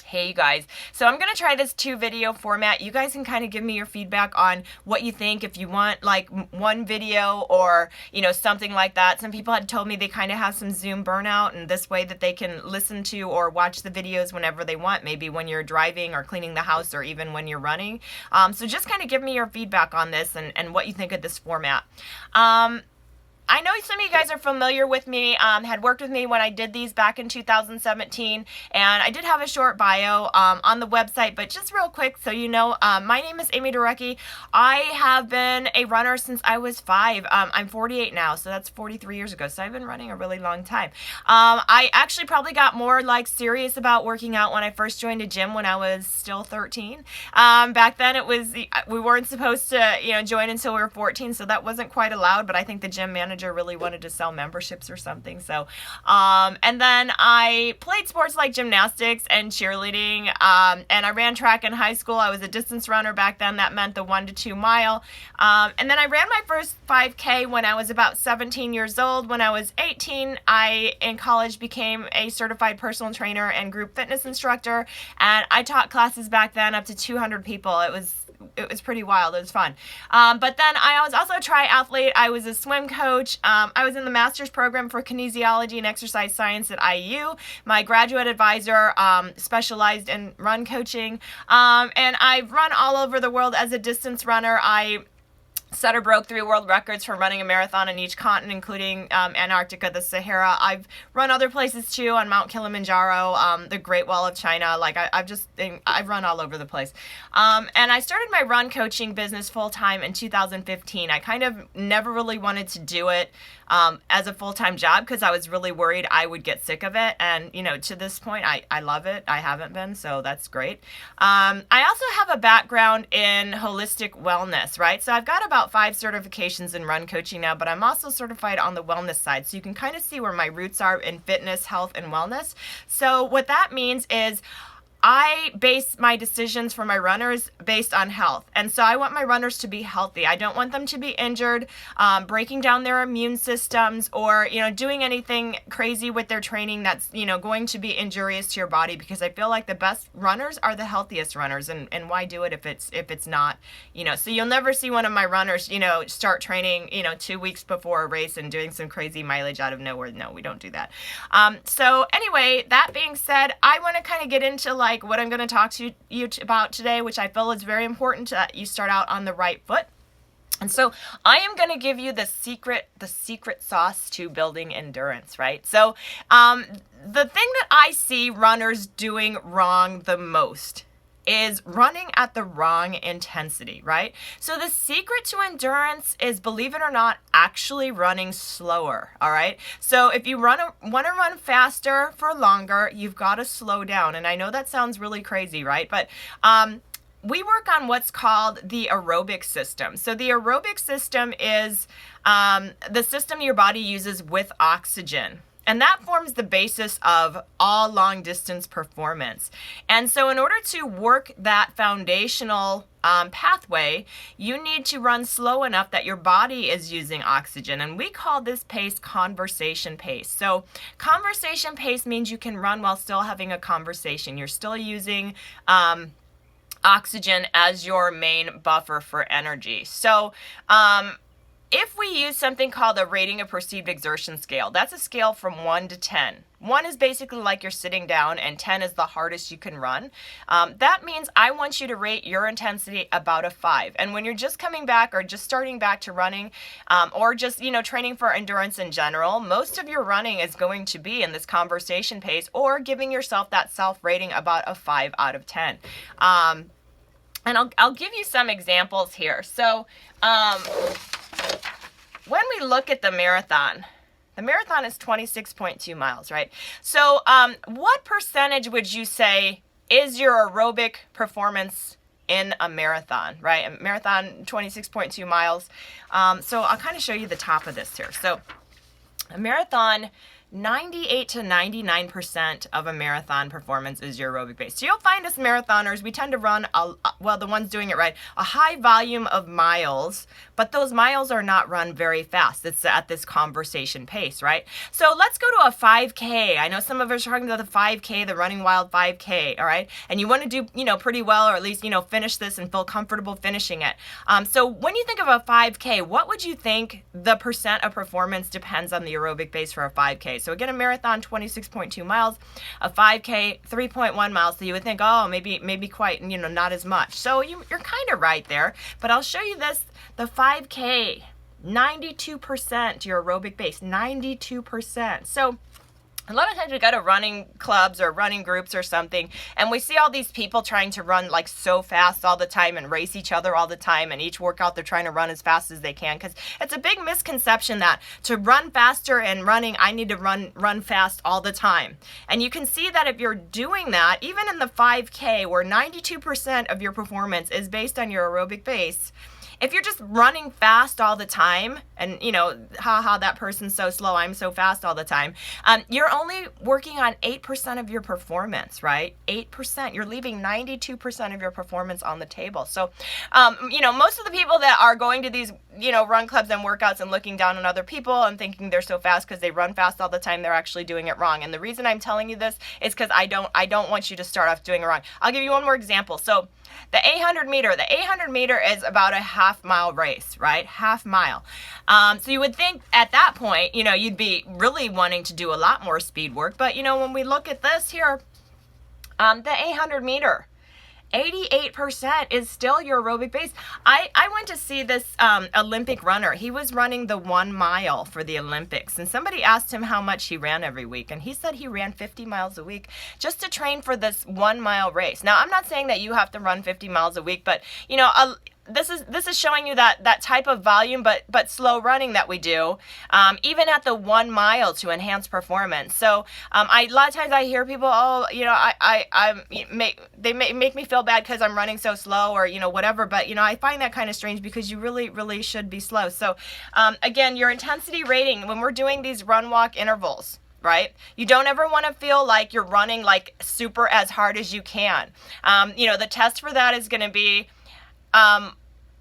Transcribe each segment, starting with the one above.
Hey you guys, so I'm gonna try this 2 video format. You guys can kind of give me your feedback on what you think, if you want like one video or something like that. Some people had told me they kind of have some Zoom burnout, and this way that they can listen to or watch the videos whenever they want, maybe when you're driving or cleaning the house or even when you're running. So just kind of give me your feedback on this and what you think of this format. I know some of you guys are familiar with me, had worked with me when I did these back in 2017, and I did have a short bio on the website, but just real quick so you know, my name is Amie Dworecki. I have been a runner since I was 5. I'm 48 now, so that's 43 years ago, so I've been running a really long time. I actually probably got more like serious about working out when I first joined a gym when I was still 13. Back then we weren't supposed to join until we were 14, so that wasn't quite allowed, but I think the gym manager really wanted to sell memberships or something. So and then I played sports like gymnastics and cheerleading, and I ran track in high school. I was a distance runner back then. That meant the 1 to 2 mile, and then I ran my first 5K when I was about 17 years old. When I was 18, I in college became a certified personal trainer and group fitness instructor, and I taught classes back then up to 200 people. It was pretty wild. It was fun. But then I was also a triathlete. I was a swim coach. I was in the master's program for kinesiology and exercise science at IU. My graduate advisor specialized in run coaching. And I've run all over the world as a distance runner. I set or broke 3 world records for running a marathon in each continent, including Antarctica, the Sahara. I've run other places too, on Mount Kilimanjaro, the Great Wall of China. Like I've run all over the place. And I started my run coaching business full time in 2015. I kind of never really wanted to do it as a full-time job because I was really worried I would get sick of it. And to this point, I love it. I haven't been, so that's great. I also have a background in holistic wellness, right? So I've got about 5 certifications in run coaching now, but I'm also certified on the wellness side. So you can kind of see where my roots are in fitness, health, and wellness. So what that means is I base my decisions for my runners based on health. And so I want my runners to be healthy. I don't want them to be injured, breaking down their immune systems, or, doing anything crazy with their training that's, going to be injurious to your body, because I feel like the best runners are the healthiest runners. And why do it if it's not, so you'll never see one of my runners, start training, 2 weeks before a race and doing some crazy mileage out of nowhere. No, we don't do that. So anyway, that being said, I want to kind of get into like what I'm going to talk to you about today, which I feel is very important that you start out on the right foot. And so I am going to give you the secret sauce to building endurance, right? So the thing that I see runners doing wrong the most is running at the wrong intensity, right? So the secret to endurance is, believe it or not, actually running slower, all right? So if you want to run faster for longer, you've got to slow down. And I know that sounds really crazy, right? But we work on what's called the aerobic system. So the aerobic system is the system your body uses with oxygen. And that forms the basis of all long distance performance. And so in order to work that foundational pathway, you need to run slow enough that your body is using oxygen. And we call this pace conversation pace. So conversation pace means you can run while still having a conversation. You're still using oxygen as your main buffer for energy. So if we use something called a rating of perceived exertion scale, that's a scale from 1 to 10. 1 is basically like you're sitting down, and 10 is the hardest you can run. That means I want you to rate your intensity about a 5. And when you're just coming back or just starting back to running, or just, training for endurance in general, most of your running is going to be in this conversation pace, or giving yourself that self-rating about a 5 out of 10. And I'll give you some examples here. So when we look at the marathon is 26.2 miles, right? So what percentage would you say is your aerobic performance in a marathon, right? A marathon, 26.2 miles. So I'll kind of show you the top of this here. So a marathon 98 to 99% of a marathon performance is your aerobic base. So you'll find us marathoners, we tend to run, well, the ones doing it right, a high volume of miles, but those miles are not run very fast. It's at this conversation pace, right? So let's go to a 5K. I know some of us are talking about the 5K, the Running Wild 5K, all right? And you want to do, pretty well, or at least, finish this and feel comfortable finishing it. So when you think of a 5K, what would you think the percent of performance depends on the aerobic base for a 5K? So again, a marathon, 26.2 miles, a 5K, 3.1 miles. So you would think, oh, maybe quite, not as much. So you're kind of right there. But I'll show you this, the 5K, 92% your aerobic base, 92%. So a lot of times we go to running clubs or running groups or something, and we see all these people trying to run like so fast all the time and race each other all the time, and each workout they're trying to run as fast as they can, because it's a big misconception that to run faster and running, I need to run fast all the time. And you can see that if you're doing that, even in the 5K, where 92% of your performance is based on your aerobic base, if you're just running fast all the time, and haha, that person's so slow, I'm so fast all the time, you're only working on 8% of your performance, right? 8%. You're leaving 92% of your performance on the table. So, most of the people that are going to these, run clubs and workouts and looking down on other people and thinking they're so fast because they run fast all the time, they're actually doing it wrong. And the reason I'm telling you this is because I don't want you to start off doing it wrong. I'll give you one more example. So the 800 meter is about a half-mile race, right? Half mile. So you would think at that point, you'd be really wanting to do a lot more speed work. But, when we look at this here, the 800 meter, 88% is still your aerobic base. I went to see this Olympic runner. He was running the 1 mile for the Olympics, and somebody asked him how much he ran every week, and he said he ran 50 miles a week just to train for this 1 mile race. Now, I'm not saying that you have to run 50 miles a week, but this is showing you that type of volume, but slow running that we do, even at the 1 mile to enhance performance. So a lot of times I hear people, they make me feel bad because I'm running so slow, or whatever. But I find that kind of strange, because you really should be slow. So again, your intensity rating when we're doing these run walk intervals, right? You don't ever want to feel like you're running like super as hard as you can. The test for that is going to be,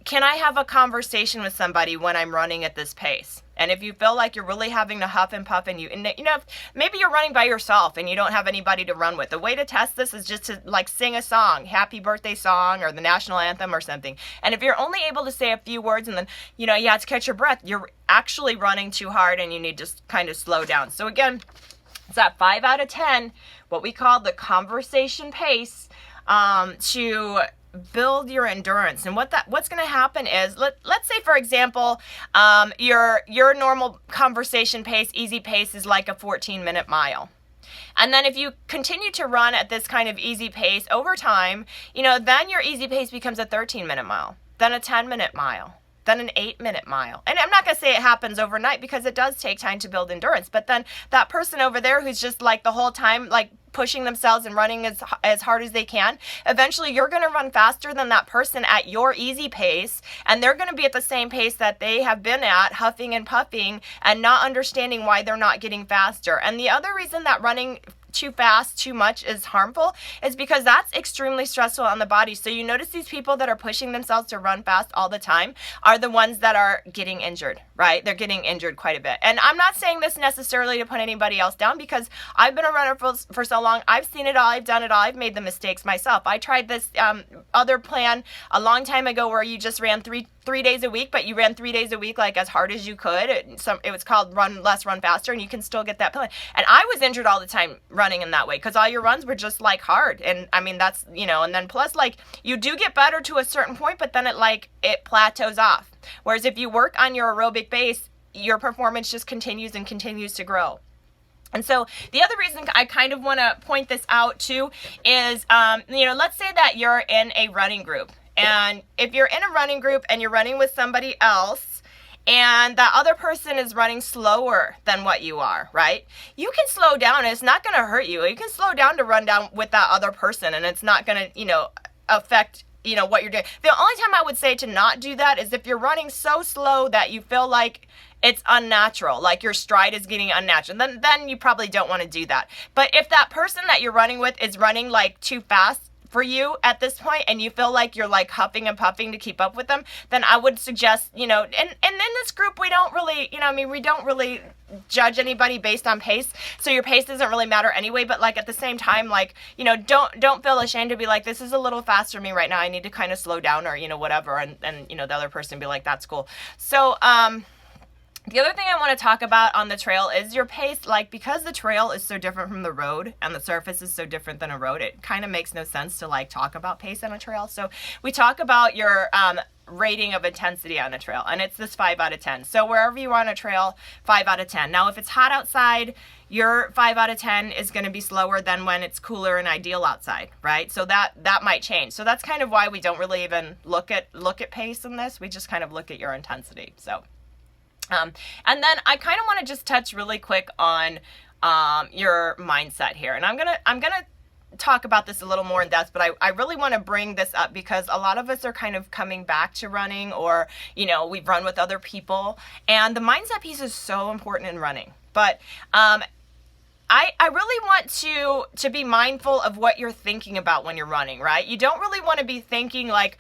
can I have a conversation with somebody when I'm running at this pace? And if you feel like you're really having to huff and puff, and maybe you're running by yourself and you don't have anybody to run with, the way to test this is just to like sing a song, happy birthday song or the national anthem or something. And if you're only able to say a few words and then, you have to catch your breath, you're actually running too hard and you need to kind of slow down. So again, it's that 5 out of 10, what we call the conversation pace, to build your endurance. And what's going to happen is, let's say, for example, your normal conversation pace, easy pace, is like a 14-minute mile. And then if you continue to run at this kind of easy pace over time, then your easy pace becomes a 13-minute mile, then a 10-minute mile, then an 8-minute mile. And I'm not going to say it happens overnight, because it does take time to build endurance. But then that person over there who's just like the whole time, like pushing themselves and running as hard as they can, eventually you're going to run faster than that person at your easy pace, and they're going to be at the same pace that they have been at, huffing and puffing and not understanding why they're not getting faster. And the other reason that running too fast, too much is harmful is because that's extremely stressful on the body. So you notice these people that are pushing themselves to run fast all the time are the ones that are getting injured, right? They're getting injured quite a bit. And I'm not saying this necessarily to put anybody else down, because I've been a runner for so long. I've seen it all. I've done it all. I've made the mistakes myself. I tried this other plan a long time ago where you just ran three days a week, but you ran 3 days a week like as hard as you could. It was called Run Less, Run Faster, and you can still get that plan. And I was injured all the time running in that way, because all your runs were just like hard. And I mean, that's, and then plus, like, you do get better to a certain point, but then it plateaus off. Whereas if you work on your aerobic base, your performance just continues and continues to grow. And so the other reason I kind of want to point this out too is, let's say that you're in a running group. And if you're in a running group and you're running with somebody else, and that other person is running slower than what you are, right? You can slow down, and it's not going to hurt you. You can slow down to run down with that other person, and it's not going to, affect you know, what you're doing. The only time I would say to not do that is if you're running so slow that you feel like it's unnatural, like your stride is getting unnatural, then you probably don't want to do that. But if that person that you're running with is running like too fast for you at this point and you feel like you're like huffing and puffing to keep up with them, then I would suggest, you know, and in this group we don't really, you know, I mean, we don't really judge anybody based on pace, so your pace doesn't really matter anyway. But like at the same time, like, you know, don't feel ashamed to be like, this is a little fast for me right now, I need to kind of slow down, or, you know, whatever, and you know, the other person be like, that's cool. So the other thing I want to talk about on the trail is your pace. Like, because the trail is so different from the road and the surface is so different than a road, it kind of makes no sense to like talk about pace on a trail. So we talk about your rating of intensity on a trail, and it's this 5 out of 10. So wherever you are on a trail, 5 out of 10. Now, if it's hot outside, your 5 out of 10 is going to be slower than when it's cooler and ideal outside, right? So that might change. So that's kind of why we don't really even look at pace in this. We just kind of look at your intensity. So. And then I kind of want to just touch really quick on your mindset here. And I'm gonna talk about this a little more in depth, but I really want to bring this up because a lot of us are kind of coming back to running, or, you know, we've run with other people, and the mindset piece is so important in running. But I really want to be mindful of what you're thinking about when you're running, right? You don't really want to be thinking like,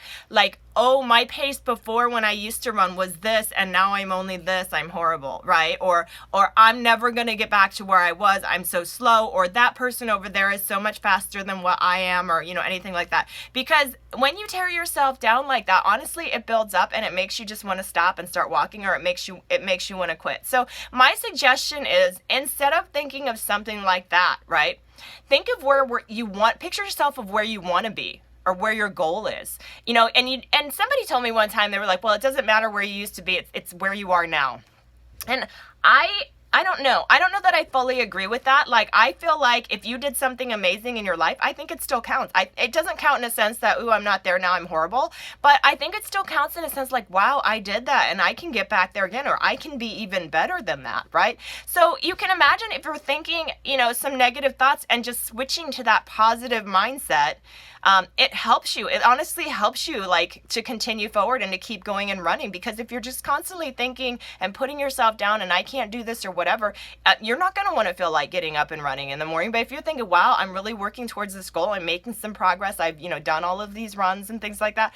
oh, my pace before when I used to run was this, and now I'm only this, I'm horrible, right? Or I'm never going to get back to where I was, I'm so slow, or that person over there is so much faster than what I am, or, you know, anything like that. Because when you tear yourself down like that, honestly, it builds up and it makes you just want to stop and start walking, or it makes you want to quit. So my suggestion is, instead of thinking of something like that, right, think of picture yourself of where you want to be, or where your goal is, you know. And somebody told me one time, they were like, well, it doesn't matter where you used to be, it's where you are now. And I don't know that I fully agree with that. Like, I feel like if you did something amazing in your life, I think it still counts. It doesn't count in a sense that, ooh, I'm not there now, I'm horrible. But I think it still counts in a sense like, wow, I did that and I can get back there again, or I can be even better than that, right? So you can imagine if you're thinking, you know, some negative thoughts and just switching to that positive mindset, it helps you. It honestly helps you, like, to continue forward and to keep going and running. Because if you're just constantly thinking and putting yourself down and I can't do this or whatever, you're not going to want to feel like getting up and running in the morning. But if you're thinking, wow, I'm really working towards this goal, I'm making some progress, I've, you know, done all of these runs and things like that,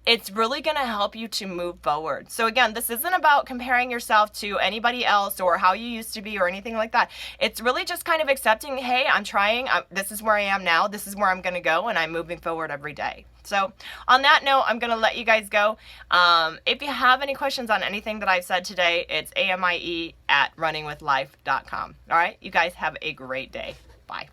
it's really going to help you to move forward. So again, this isn't about comparing yourself to anybody else or how you used to be or anything like that. It's really just kind of accepting, hey, I'm trying, this is where I am now, this is where I'm going to go, and I'm moving forward every day. So on that note, I'm going to let you guys go. If you have any questions on anything that I've said today, it's amie@runningwithlife.com. All right, you guys have a great day. Bye.